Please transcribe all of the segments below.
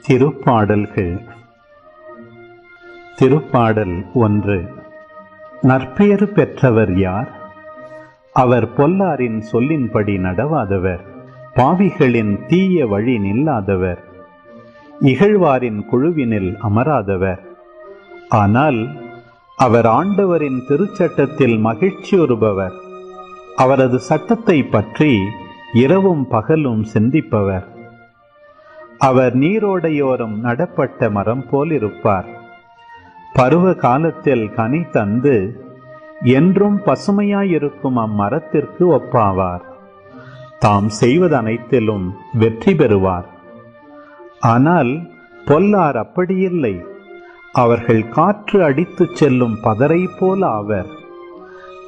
திருப்பாடல்கள். திருப்பாடல் 1. நற்பெயர் பெற்றவர் யார்? அவர் பொல்லாரின் சொல்லின்படி நடவாதவர், பாவிகளின் தீய வழி நில்லாதவர், இகழ்வாரின் குழுவினில் அமராதவர். ஆனால் அவர் ஆண்டவரின் திருச்சட்டத்தில் மகிழ்ச்சியுறுபவர், அவரது சட்டத்தை பற்றி இரவும் பகலும் சிந்திப்பவர். அவர் நீரோடையோரம் நடப்பட்ட மரம் போலிருப்பார். பருவ காலத்தில் கனி தந்து என்றும் பசுமையாயிருக்கும் அம்மரத்திற்கு ஒப்பாவார். தாம் செய்வதனைத்திலும் வெற்றி பெறுவார். ஆனால் பொல்லார் அப்படியில்லை. அவர்கள் காற்று அடித்துச் செல்லும் பதரை போல ஆவர்.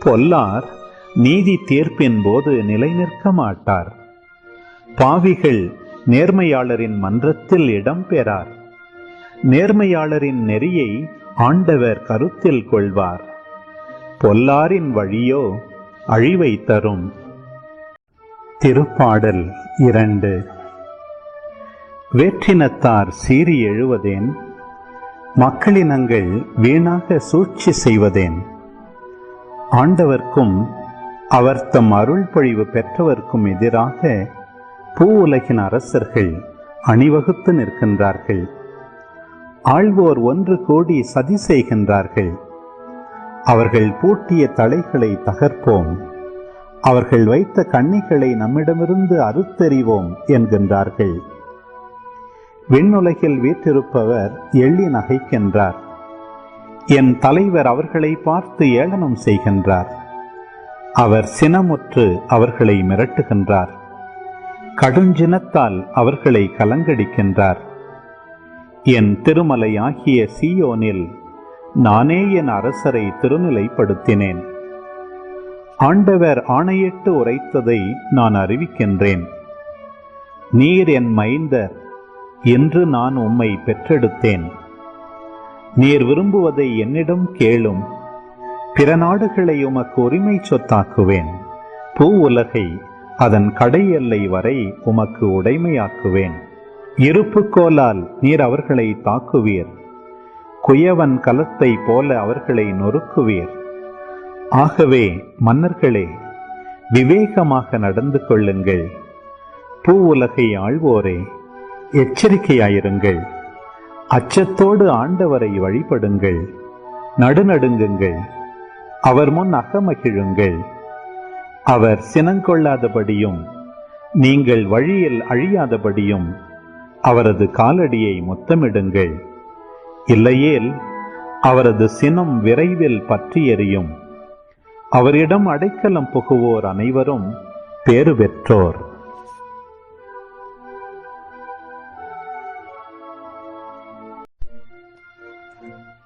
பொல்லார் நீதி தீர்ப்பின் போது நிலை நிற்க மாட்டார். பாவிகள் நேர்மையாளரின் மன்றத்தில் இடம் பெறார். நேர்மையாளரின் நெறியை ஆண்டவர் கருத்தில் கொள்வார். பொல்லாரின் வழியோ அழிவை தரும். திருப்பாடல் 2. வேற்றினத்தார் சீறி எழுவதேன்? மக்களினங்கள் வீணாக சூழ்ச்சி செய்வதேன்? ஆண்டவர்க்கும் அவர் தம் அருள் பொழிவு பெற்றவர்க்கும் எதிராக பூவுலகின் அரசர்கள் அணிவகுத்து நிற்கின்றார்கள். ஆள்வோர் ஒன்று கூடி சதி செய்கின்றார்கள். அவர்கள் பூட்டிய தலைகளை தகர்ப்போம், அவர்கள் வைத்த கண்ணிகளை நம்மிடமிருந்து அறுத்தெறிவோம் என்கின்றார்கள். விண்ணுலகில் வீற்றிருப்பவர் எள்ளி நகைக்கின்றார். என் தலைவர் அவர்களை பார்த்து ஏளனம் செய்கின்றார். அவர் சினமுற்று அவர்களை மிரட்டுகின்றார். கடுஞ்சினத்தால் அவர்களை கலங்கடிக்கின்றார். என் திருமலையாகிய சீயோனில் நானே என் அரசரை திருநிலைப்படுத்தினேன். ஆண்டவர் ஆணையிட்டு உரைத்ததை நான் அறிவிக்கின்றேன். நீர் என் மைந்தர், என்று நான் உம்மை பெற்றெடுத்தேன். நீர் விரும்புவதை என்னிடம் கேளும். பிற நாடுகளை உமக்கு உரிமை சொத்தாக்குவேன். பூ உலகை அதன் கடை எல்லை வரை உமக்கு உடைமையாக்குவேன். இருப்புக்கோலால் நீர் அவர்களை தாக்குவீர். குயவன் கலத்தை போல அவர்களை நொறுக்குவீர். ஆகவே மன்னர்களே, விவேகமாக நடந்து கொள்ளுங்கள். பூ உலகை ஆள்வோரே, எச்சரிக்கையாயிருங்கள். அச்சத்தோடு ஆண்டவரை வழிபடுங்கள். நடுநடுங்குங்கள். அவர் முன் அகமகிழுங்கள். அவர் சினங்கொள்ளாதபடியும் நீங்கள் வழியில் அழியாதபடியும் அவரது காலடியை முத்தமிடுங்கள். இல்லையேல் அவரது சினம் விரைவில் பற்றி எரியும். அவரிடம் அடைக்கலம் புகுவோர் அனைவரும் பேறு பெற்றோர்.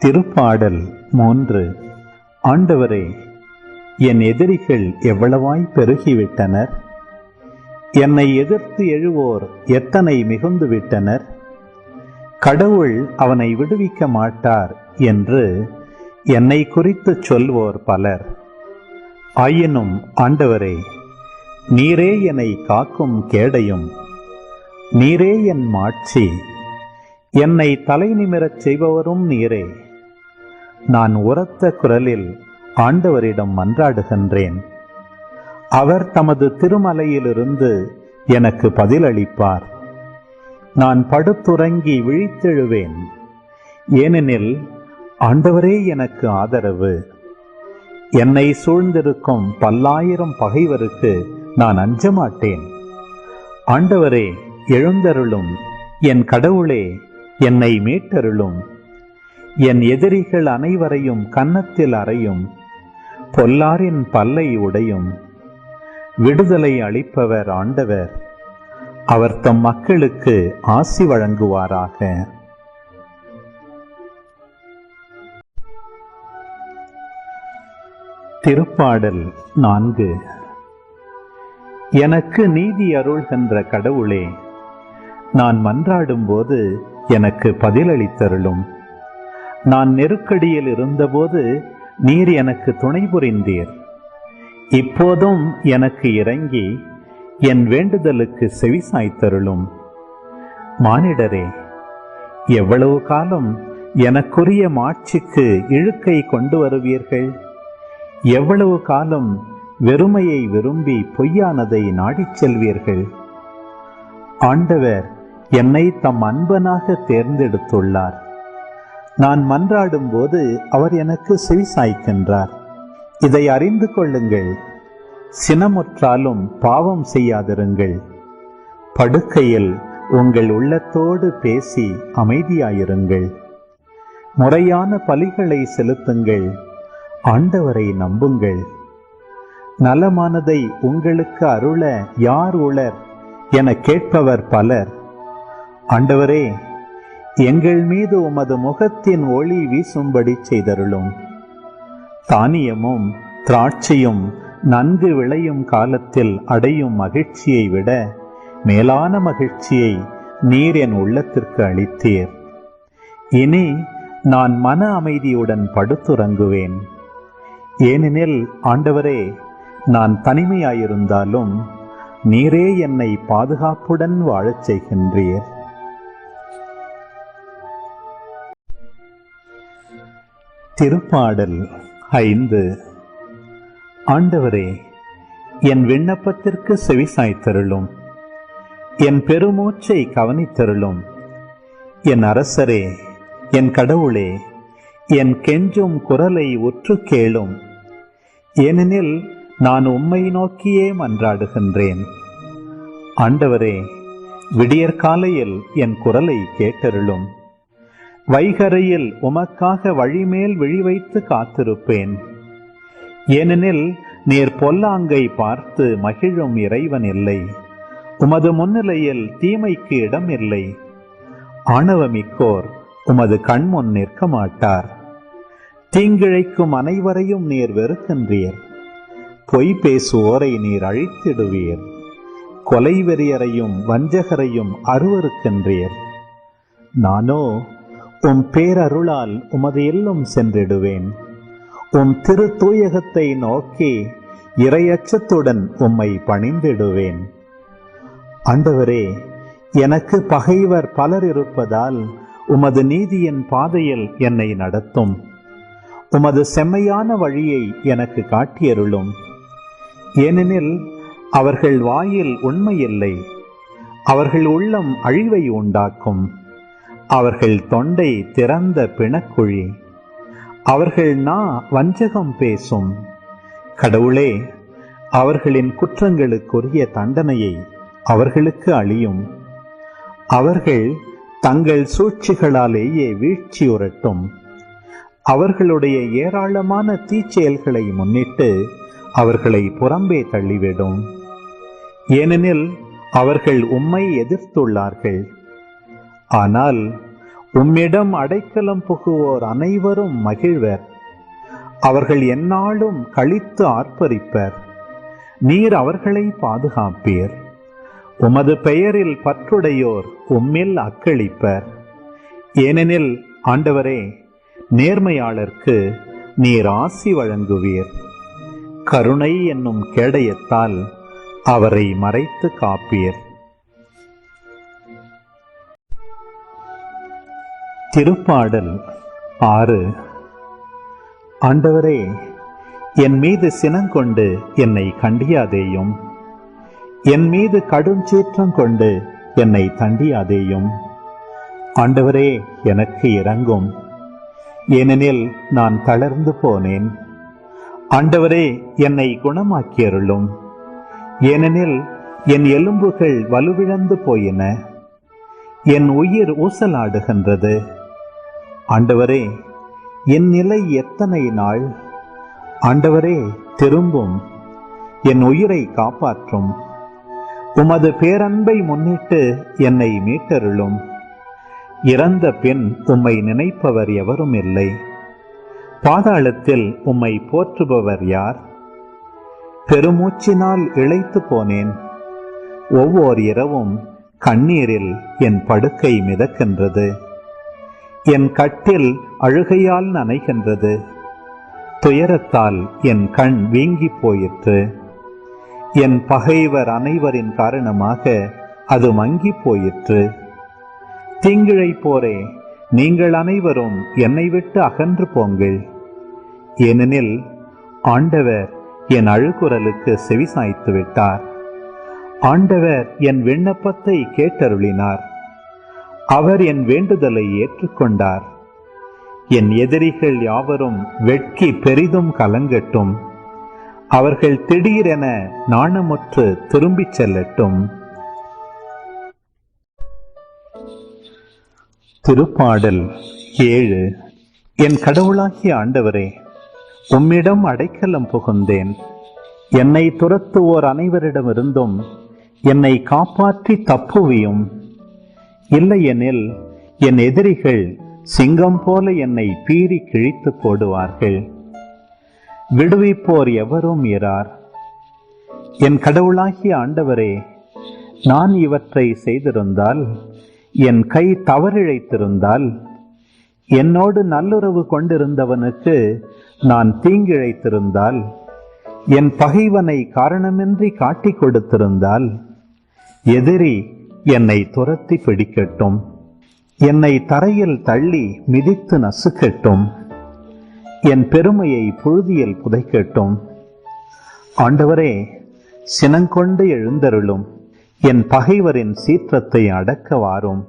திருப்பாடல் 3. ஆண்டவரே, என் எதிரிகள் எவ்வளவாய் பெருகிவிட்டனர்! என்னை எதிர்த்து எழுவோர் எத்தனை மிகுந்து விட்டனர்! கடவுள் அவனை விடுவிக்க மாட்டார் என்று என்னை குறித்து சொல்வோர் பலர். ஆயினும் ஆண்டவரே, நீரே என்னை காக்கும் கேடையும், நீரே என் மாட்சி, என்னை தலை நிமிரச் செய்பவரும் நீரே. நான் உரத்த குரலில் ஆண்டவரிடம் மன்றாடுகின்றேன். அவர் தமது திருமலையிலிருந்து எனக்கு பதிலளிப்பார். நான் படுத்துறங்கி விழித்தெழுவேன். ஏனெனில் ஆண்டவரே எனக்கு ஆதரவு. என்னை சூழ்ந்திருக்கும் பல்லாயிரம் பகைவருக்கு நான் அஞ்ச மாட்டேன். ஆண்டவரே, எழுந்தருளும். என் கடவுளே, என்னை மீட்டருளும். என் எதிரிகள் அனைவரையும் கன்னத்தில் அறையும். பொல்லாரின் பல்லை உடையும். விடுதலை அளிப்பவர் ஆண்டவர். அவர் தம் மக்களுக்கு ஆசி வழங்குவாராக. திருப்பாடல் 4. எனக்கு நீதி அருள்கின்ற கடவுளே, நான் மன்றாடும் போது எனக்கு பதிலளித்தருளும். நான் நெருக்கடியில் இருந்தபோது நீர் எனக்கு துணை புரிந்தீர். இப்போதும் எனக்கு இறங்கி என் வேண்டுதலுக்கு செவிசாய்த்தருளும். மானிடரே, எவ்வளவு காலம் எனக்குரிய மாட்சிக்கு இழுக்கை கொண்டு வருவீர்கள்? எவ்வளவு காலம் வெறுமையை விரும்பி பொய்யானதை நாடிச் செல்வீர்கள்? ஆண்டவர் என்னை தம் அன்பனாக தேர்ந்தெடுத்துள்ளார். நான் மன்றாடும் போது அவர் எனக்கு செவிசாய்க்கின்றார். இதை அறிந்து கொள்ளுங்கள். சினமுற்றாலும் பாவம் செய்யாதிருங்கள். படுக்கையில் உங்கள் உள்ளத்தோடு பேசி அமைதியாயிருங்கள். முறையான பலிகளை செலுத்துங்கள். ஆண்டவரை நம்புங்கள். நலமானதை உங்களுக்கு அருள யார் உளர் என கேட்பவர் பலர். ஆண்டவரே, எங்கள் மீது உமது முகத்தின் ஒளி வீசும்படி செய்தருளும். தானியமும் திராட்சையும் நன்கு விளையும் காலத்தில் அடையும் மகிழ்ச்சியை விட மேலான மகிழ்ச்சியை நீர் என் உள்ளத்திற்கு அளித்தீர். இனி நான் மன அமைதியுடன் படுத்துறங்குவேன். ஏனெனில் ஆண்டவரே, நான் தனிமையாயிருந்தாலும் நீரே என்னை பாதுகாப்புடன் வாழச் செய்கின்றீர். திருப்பாடல் 5. ஆண்டவரே, என் விண்ணப்பத்திற்கு செவிசாய்த்தருளும். என் பெருமூச்சை கவனித்தருளும். என் அரசரே, என் கடவுளே, என் கெஞ்சும் குரலை உற்று கேளும். ஏனெனில் நான் உம்மை நோக்கியே மன்றாடுகின்றேன். ஆண்டவரே, விடியற்காலையில் என் குரலை கேட்டருளும். வைகரையில் உமக்காக வழிமேல் விழிவைத்து காத்திருப்பேன். ஏனெனில் நீர் பொல்லாங்கை பார்த்து மகிழும் இறைவன் இல்லை. உமது முன்னிலையில் தீமைக்கு இடம் இல்லை. ஆணவமிக்கோர் உமது கண்முன் நிற்க மாட்டார். தீங்கிழைக்கும் அனைவரையும் நீர் வெறுக்கின்றீர். பொய் பேசுவோரை நீர் அழித்திடுவீர். கொலைவெறியரையும் வஞ்சகரையும் அருவருக்கின்றீர். நானோ உம் பேரருளால் உமது இல்லம் சென்றிடுவேன். உம் திரு தூயகத்தை நோக்கி இறையச்சத்துடன் உம்மை பணிந்திடுவேன். ஆண்டவரே, எனக்கு பகைவர் பலர் இருப்பதால் உமது நீதியின் பாதையில் என்னை நடத்தும். உமது செம்மையான வழியை எனக்கு காட்டியருளும். ஏனெனில் அவர்கள் வாயில் உண்மையில்லை. அவர்கள் உள்ளம் அழிவை உண்டாக்கும். அவர்கள் தொண்டை திறந்த பிணக்குழி. அவர்கள் நா வஞ்சகம் பேசும். கடவுளே, அவர்களின் குற்றங்களுக்குரிய தண்டனையை அவர்களுக்கு அளியும். அவர்கள் தங்கள் சூழ்ச்சிகளாலேயே வீழ்ச்சியுறட்டும். அவர்களுடைய ஏராளமான தீச்செயல்களை முன்னிட்டு அவர்களை புறம்பே தள்ளிவிடும். ஏனெனில் அவர்கள் உம்மை எதிர்த்துள்ளார்கள். ஆனால் உம்மிடம் அடைக்கலம் புகுவோர் அனைவரும் மகிழ்வர். அவர்கள் எந்நாளும் களித்து ஆர்ப்பரிப்பர். நீர் அவர்களை பாதுகாப்பீர். உமது பெயரில் பற்றுடையோர் உம்மில் அக்களிப்பர். ஏனெனில் ஆண்டவரே, நேர்மையாளர்க்கு நீர் ஆசி வழங்குவீர். கருணை என்னும் கேடயத்தால் அவரை மறைத்து காப்பீர். திருப்பாடல் 6. ஆண்டவரே, என் மீது சினங்கொண்டு என்னை கண்டியாதேயும். என் மீது கடும் சீற்றம் கொண்டு என்னை தண்டியாதேயும். ஆண்டவரே, எனக்கு இரங்கும். ஏனெனில் நான் தளர்ந்து போனேன். ஆண்டவரே, என்னை குணமாக்கியருளும். ஏனெனில் என் எலும்புகள் வலுவிழந்து போயின. என் உயிர் ஊசலாடுகின்றது. ஆண்டவரே, என் நிலை எத்தனை நாள்? ஆண்டவரே, திரும்பும். என் உயிரை காப்பாற்றும். உமது பேரன்பை முன்னிட்டு என்னை மீட்டருளும். இறந்த பின் உம்மை நினைப்பவர் எவரும் இல்லை. பாதாளத்தில் உம்மை போற்றுபவர் யார்? பெருமூச்சினால் இளைத்து போனேன். ஒவ்வொரு இரவும் கண்ணீரில் என் படுக்கை மிதக்கின்றது. என் கட்டில் அழுகையால் நனைகின்றது. துயரத்தால் என் கண் வீங்கி போயிற்று. என் பகைவர் அனைவரின் காரணமாக அது மங்கி போயிற்று. தீங்கிழைப்போரே, நீங்கள் அனைவரும் என்னை விட்டு அகன்று போங்கள். ஏனெனில் ஆண்டவர் என் அழுகுரலுக்கு செவிசாய்த்து விட்டார். ஆண்டவர் என் விண்ணப்பத்தை கேட்டருளினார். அவர் என் வேண்டுதலை ஏற்றுக்கொண்டார். என் எதிரிகள் யாவரும் வெட்கி பெரிதும் கலங்கட்டும். அவர்கள் திடீரென நாணமுற்று திரும்பிச் செல்லட்டும். திருப்பாடல் 7. என் கடவுளாகிய ஆண்டவரே, உம்மிடம் அடைக்கலம் புகுந்தேன். என்னை துரத்துவோர் அனைவரிடமிருந்தும் என்னை காப்பாற்றி தப்புவியும். இல்லையெனில் என் எதிரிகள் சிங்கம் போல என்னை பீறி கிழித்து போடுவார்கள். விடுவிப்போர் எவரும் இரார். என் கடவுளாகிய ஆண்டவரே, நான் இவற்றை செய்திருந்தால், என் கை தவறிழைத்திருந்தால், என்னோடு நல்லுறவு கொண்டிருந்தவனுக்கு நான் தீங்கிழைத்திருந்தால், என் பகைவனை காரணமின்றி காட்டிக் கொடுத்திருந்தால், எதிரி என்னை துரத்தி பிடிக்கட்டும். என்னை தரையில் தள்ளி மிதித்து நசுக்கட்டும். என் பெருமையை புழுதியில் புதைக்கட்டும். ஆண்டவரே, சினங்கொண்டு எழுந்தருளும். என் பகைவரின் சீற்றத்தை அடக்க வாரும்.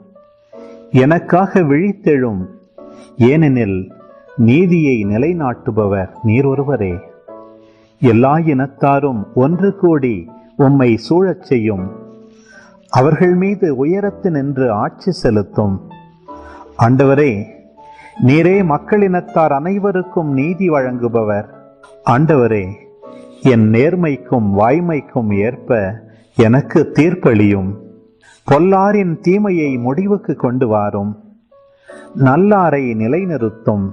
எனக்காக விழித்தெழும். ஏனெனில் நீதியை நிலைநாட்டுபவர் நீர் ஒருவரே. எல்லா இனத்தாரும் ஒன்று கூடி உம்மை சூழச் செய்யும். அவர்கள் மீது உயரத்து நின்று ஆட்சி செலுத்தும். ஆண்டவரே, நீரே மக்களினத்தார் அனைவருக்கும் நீதி வழங்குபவர். ஆண்டவரே, என் நேர்மைக்கும் வாய்மைக்கும் ஏற்ப எனக்கு தீர்ப்பளியும். பொல்லாரின் தீமையை முடிவுக்கு கொண்டு வாரும். நல்லாரை நிலைநிறுத்தும்.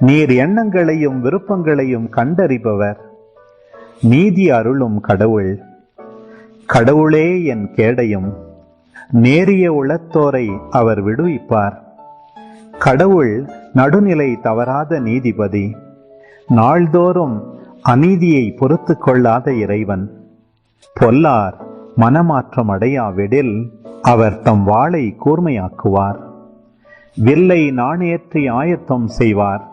நீர் எண்ணங்களையும் விருப்பங்களையும் கண்டறிபவர். நீதி அருளும் கடவுள். கடவுளே என் கேடயம். நேரிய உளத்தோரை அவர் விடுவிப்பார். கடவுள் நடுநிலை தவறாத நீதிபதி. நாள்தோறும் அநீதியை பொறுத்து கொள்ளாத இறைவன். பொல்லார் மனமாற்றம் அடையாவிடில் அவர் தம் வாளை கூர்மையாக்குவார். வில்லை நாணேற்றி ஆயத்தம் செய்வார்.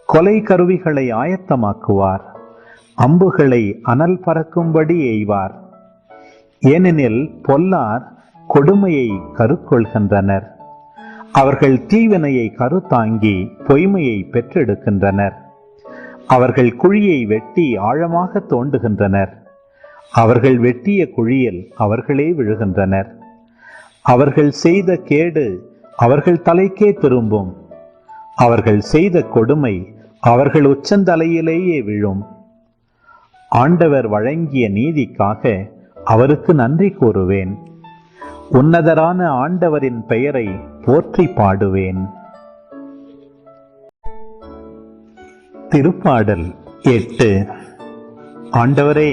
கொலை கருவிகளை ஆயத்தமாக்குவார். அம்புகளை அனல் பறக்கும்படி எய்வார். ஏனெனில் பொல்லார் கொடுமையை கருக்கொள்கின்றனர். அவர்கள் தீவினையை கருத்தாங்கி பொய்மையை பெற்றெடுக்கின்றனர். அவர்கள் குழியை வெட்டி ஆழமாக தோண்டுகின்றனர். அவர்கள் வெட்டிய குழியில் அவர்களே விழுகின்றனர். அவர்கள் செய்த கேடு அவர்கள் தலைக்கே திரும்பும். அவர்கள் செய்த கொடுமை அவர்கள் உச்சந்தலையிலேயே விழும். ஆண்டவர் வழங்கிய நீதிக்காக அவருக்கு நன்றி கூறுவேன். உன்னதரான ஆண்டவரின் பெயரை போற்றி பாடுவேன். திருப்பாடல் 8. ஆண்டவரே,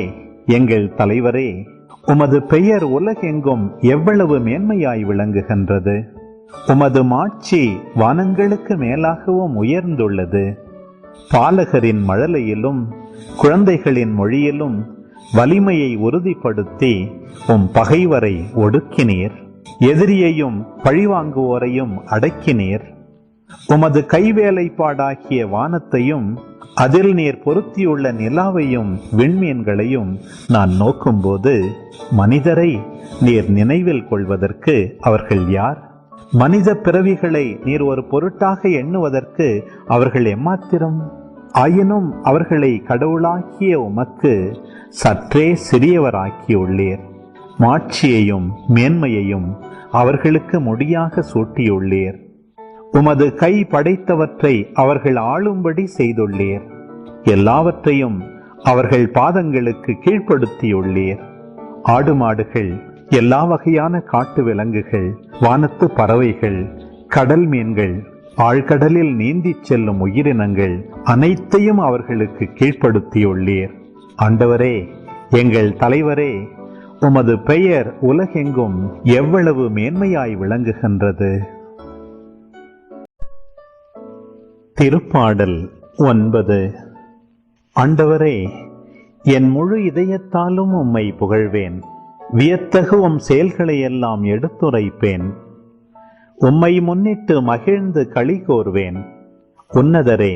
எங்கள் தலைவரே, உமது பெயர் உலகெங்கும் எவ்வளவு மேன்மையாய் விளங்குகின்றது. உமது மாட்சி வானங்களுக்கு மேலாகவும் உயர்ந்துள்ளது. பாலகரின் மழலையிலும் குழந்தைகளின் மொழியிலும் வலிமையை உறுதிப்படுத்தி உம் பகைவரை ஒடுக்கினீர். எதிரியையும் பழிவாங்குவோரையும் அடக்கினீர். உமது கைவேலைப்பாடாகிய வானத்தையும் அதில் நீர் பொருத்தியுள்ள நிலாவையும் விண்மீன்களையும் நான் நோக்கும்போது, மனிதரை நீர் நினைவில் கொள்வதற்கு அவர்கள் யார்? மனித பிறவிகளை நீர் ஒரு பொருட்டாக எண்ணுவதற்கு அவர்கள் எம்மாத்திரம்? ஆயினும் அவர்களை கடவுளாக்கிய உமக்கு சற்றே சிறியவராக்கியுள்ளீர். மாட்சியையும் மேன்மையையும் அவர்களுக்கு முடியாக சூட்டியுள்ளீர். உமது கை படைத்தவற்றை அவர்கள் ஆளும்படி செய்துள்ளீர். எல்லாவற்றையும் அவர்கள் பாதங்களுக்கு கீழ்ப்படுத்தியுள்ளீர். ஆடு மாடுகள், எல்லா வகையான காட்டு விலங்குகள், வானத்து பறவைகள், கடல் மீன்கள், ஆழ்கடலில் நீந்திச் செல்லும் உயிரினங்கள் அனைத்தையும் அவர்களுக்கு கீழ்ப்படுத்தியுள்ளீர். ஆண்டவரே, எங்கள் தலைவரே, உமது பெயர் உலகெங்கும் எவ்வளவு மேன்மையாய் விளங்குகின்றது. திருப்பாடல் 9. ஆண்டவரே, என் முழு இதயத்தாலும் உம்மை புகழ்வேன். வியத்தகு உம் செயல்களை எல்லாம் எடுத்துரைப்பேன். உம்மை முன்னிட்டு மகிழ்ந்து களி கோர்வேன். உன்னதரே,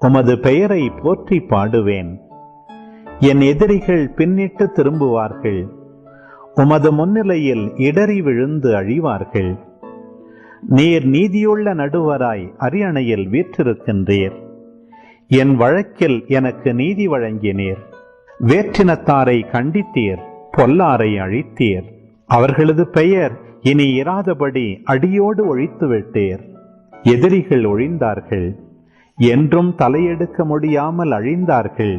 உமது பெயரை போற்றி பாடுவேன். என் எதிரிகள் பின்னிட்டு திரும்புவார்கள். உமது முன்னிலையில் இடறி விழுந்து அழிவார்கள். நீர் நீதியுள்ள நடுவராய் அரியணையில் வீற்றிருக்கின்றீர். என் வழக்கில் எனக்கு நீதி வழங்கினீர். வேற்றினத்தாரை கண்டித்தீர், பொல்லாரை அழித்தீர். அவர்களது பெயர் இனி இராதபடி அடியோடு ஒழித்து விட்டீர். எதிரிகள் ஒழிந்தார்கள், என்றும் தலையெடுக்க முடியாமல் அழிந்தார்கள்.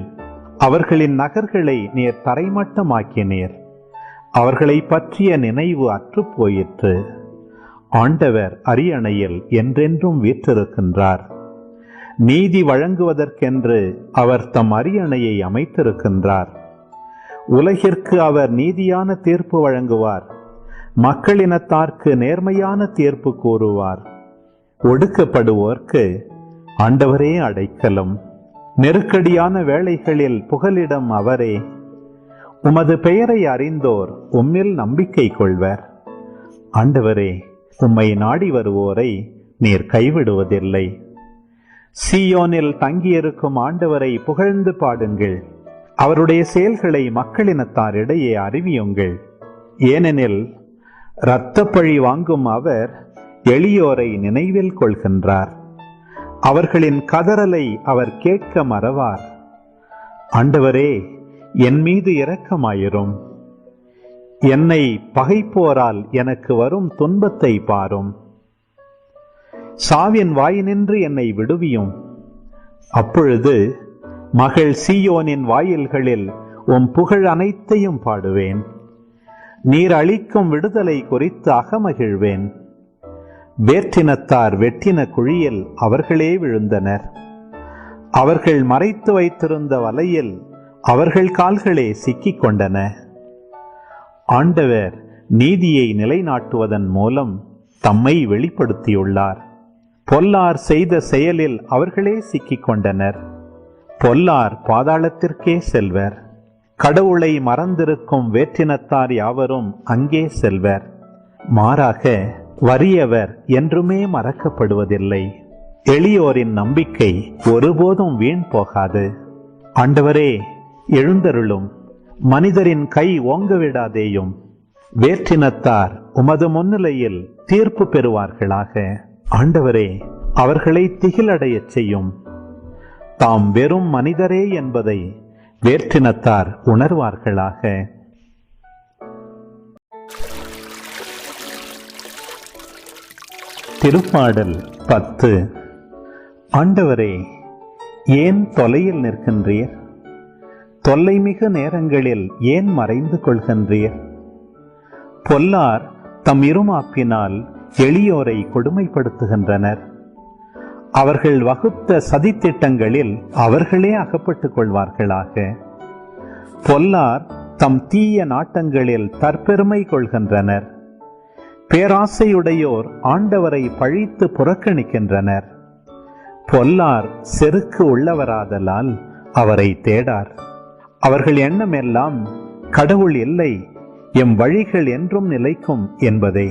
அவர்களின் நகர்களை நீர் தரைமட்டமாக்கினீர். அவர்களை பற்றிய நினைவு அற்றுப் போயிற்று. ஆண்டவர் அரியணையில் என்றென்றும் வீற்றிருக்கின்றார். நீதி வழங்குவதற்கென்று அவர் தம் அரியணையை அமைத்திருக்கின்றார். உலகிற்கு அவர் நீதியான தீர்ப்பு வழங்குவார். மக்களினத்தார்க்கு நேர்மையான தீர்ப்பு கூறுவார். ஒடுக்கப்படுவோர்க்கு ஆண்டவரே அடைக்கலம். நெருக்கடியான வேளைகளில் புகலிடம் அவரே. உமது பெயரை அறிந்தோர் உம்மில் நம்பிக்கை கொள்வர். ஆண்டவரே, உம்மை நாடி வருவோரை நீர் கைவிடுவதில்லை. சீயோனில் தங்கியிருக்கும் ஆண்டவரை புகழ்ந்து பாடுங்கள். அவருடைய செயல்களை மக்களினத்தாரிடையே அறிவியுங்கள். ஏனெனில் இரத்தப்பழி வாங்கும் அவர் எளியோரை நினைவில் கொள்கின்றார். அவர்களின் கதறலை அவர் கேட்க மறவார். ஆண்டவரே, என் மீது இரக்கமாயிரும். என்னை பகைப்போரால் எனக்கு வரும் துன்பத்தை பாரும். சாவின் வாயினின்று என்னை விடுவியும். அப்பொழுது மகள் சீயோனின் வாயில்களில் உம் புகழ் அனைத்தையும் பாடுவேன். நீர் அளிக்கும் விடுதலை குறித்து அகமகிழ்வேன். வேற்றினத்தார் வெட்டின குழியில் அவர்களே விழுந்தனர். அவர்கள் மறைத்து வைத்திருந்த வலையில் அவர்கள் கால்களே சிக்கிக் கொண்டன. ஆண்டவர் நீதியை நிலைநாட்டுவதன் மூலம் தம்மை வெளிப்படுத்தியுள்ளார். பொல்லார் செய்த செயலில் அவர்களே சிக்கிக் கொண்டனர். பொல்லார் பாதாளத்திற்கே செல்வர். கடவுளை மறந்திருக்கும் வேற்றினத்தார் யாவரும் அங்கே செல்வர். மாறாக வறியவர் என்றுமே மறக்கப்படுவதில்லை. எளியோரின் நம்பிக்கை ஒருபோதும் வீண் போகாது. ஆண்டவரே, எழுந்தருளும். மனிதரின் கை ஓங்கவிடாதேயும். வேற்றினத்தார் உமது முன்னிலையில் தீர்ப்பு பெறுவார்களாக. ஆண்டவரே, அவர்களை திகிலடையச் செய்யும். தாம் வெறும் மனிதரே என்பதை வேற்றினத்தார் உணர்வார்களாக. திருப்பாடல் 10. ஆண்டவரே, ஏன் தொலையில் நிற்கின்றீர்? தொல்லைமிகு நேரங்களில் ஏன் மறைந்து கொள்கின்றீர்? பொல்லார் தம் இருமாப்பினால் எளியோரை கொடுமைப்படுத்துகின்றனர். அவர்கள் வகுத்த சதித்திட்டங்களில் அவர்களே அகப்பட்டுக் கொள்வார்களாக. பொல்லார் தம் தீய நாட்டங்களில் தற்பெருமை கொள்கின்றனர். பேராசையுடையோர் ஆண்டவரை பழித்து புறக்கணிக்கின்றனர். பொல்லார் செருக்கு உள்ளவராதலால் அவரை தேடார். அவர்கள் எண்ணமெல்லாம் கடவுள் இல்லை, எம் வழிகள் என்றும் நிலைக்கும் என்பதே.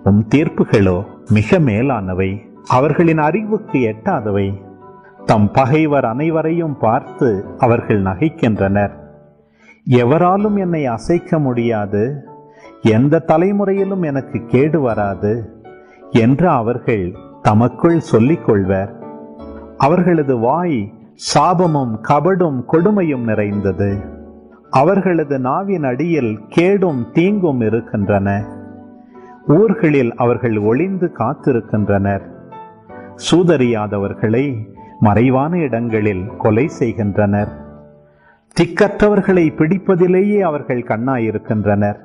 உம் தீர்ப்புகளோ மிக மேலானவை, அவர்களின் அறிவுக்கு எட்டாதவை. தம் பகைவர் அனைவரையும் பார்த்து அவர்கள் நகைக்கின்றனர். எவராலும் என்னை அசைக்க முடியாது, எந்த தலைமுறையிலும் எனக்கு கேடு வராது என்று அவர்கள் தமக்குள் சொல்லிக் கொள்வர். அவர்களது வாய் சாபமும் கபடும் கொடுமையும் நிறைந்தது. அவர்களது நாவின் அடியில் கேடும் தீங்கும் இருக்கின்றன. ஊர்களில் அவர்கள் ஒளிந்து காத்திருக்கின்றனர். சூதறியாதவர்களை மறைவான இடங்களில் கொலை செய்கின்றனர். திக்கற்றவர்களை பிடிப்பதிலேயே அவர்கள் கண்ணாயிருக்கின்றனர்.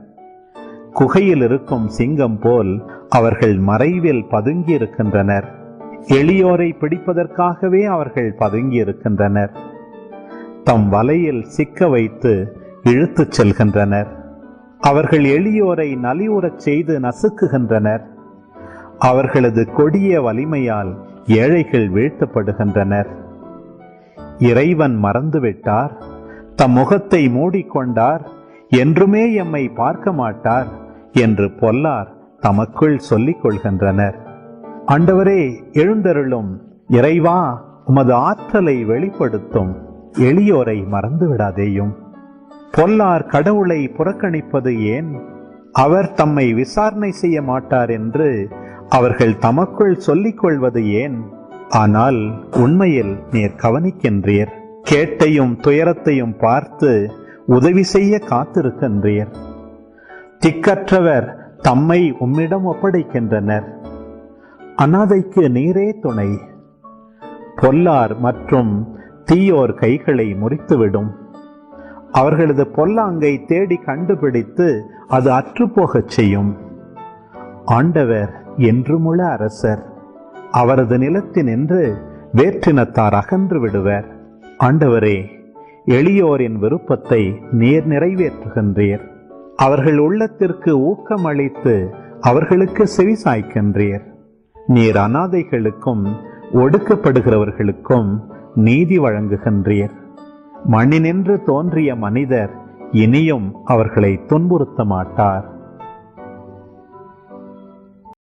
குகையில் இருக்கும் சிங்கம் போல் அவர்கள் மறைவில் பதுங்கி இருக்கின்றனர். எளியோரை பிடிப்பதற்காகவே அவர்கள் பதுங்கி இருக்கின்றனர். தம் வலையில் சிக்க வைத்து இழுத்துச் செல்கின்றனர். அவர்கள் எளியோரை நலிவுறச் செய்து நசுக்குகின்றனர். அவர்களது கொடிய வலிமையால் ஏழைகள் வீழ்த்தப்படுகின்றனர். இறைவன் மறந்துவிட்டார், தம் முகத்தை மூடிக்கொண்டார், என்றுமே எம்மை பார்க்க மாட்டார் என்று பொல்லார் தமக்குள் சொல்லிக் கொள்கின்றனர். ஆண்டவரே எழுந்தருளும், இறைவா உமது ஆற்றலை வெளிப்படுத்தும், எளியோரை மறந்து விடாதேயும். பொல்லார் கடவுளை புறக்கணிப்பது ஏன்? அவர் தம்மை விசாரணை செய்ய மாட்டார் என்று அவர்கள் தமக்குள் சொல்லிக் கொள்வது ஏன்? ஆனால் உண்மையில் நீர் கவனிக்கின்றீர், கேட்டையும் துயரத்தையும் பார்த்து உதவி செய்ய காத்திருக்கின்றீர். திக்கற்றவர் தம்மை உம்மிடம் ஒப்படைக்கின்றனர். அனாதைக்கு நீரே துணை. பொல்லார் மற்றும் தீயோர் கைகளை முறித்துவிடும். அவர்களது பொல்லாங்கை தேடி கண்டுபிடித்து அது அற்றுப்போகச் செய்யும். ஆண்டவர் என்றுமுள்ள அரசர். அவரது நிலத்தினின்று வேற்றினத்தார் அகன்று விடுவர். ஆண்டவரே, எளியோரின் விருப்பத்தை நீர் நிறைவேற்றுகின்றீர். அவர்கள் உள்ளத்திற்கு ஊக்கம் அளித்து அவர்களுக்கு செவிசாய்க்கின்றீர். நீர் அனாதைகளுக்கும் ஒடுக்கப்படுகிறவர்களுக்கும் நீதி வழங்குகின்றீர். மண்ணினின்று தோன்றிய மனிதர் இனியும் அவர்களை துன்புறுத்த மாட்டார்.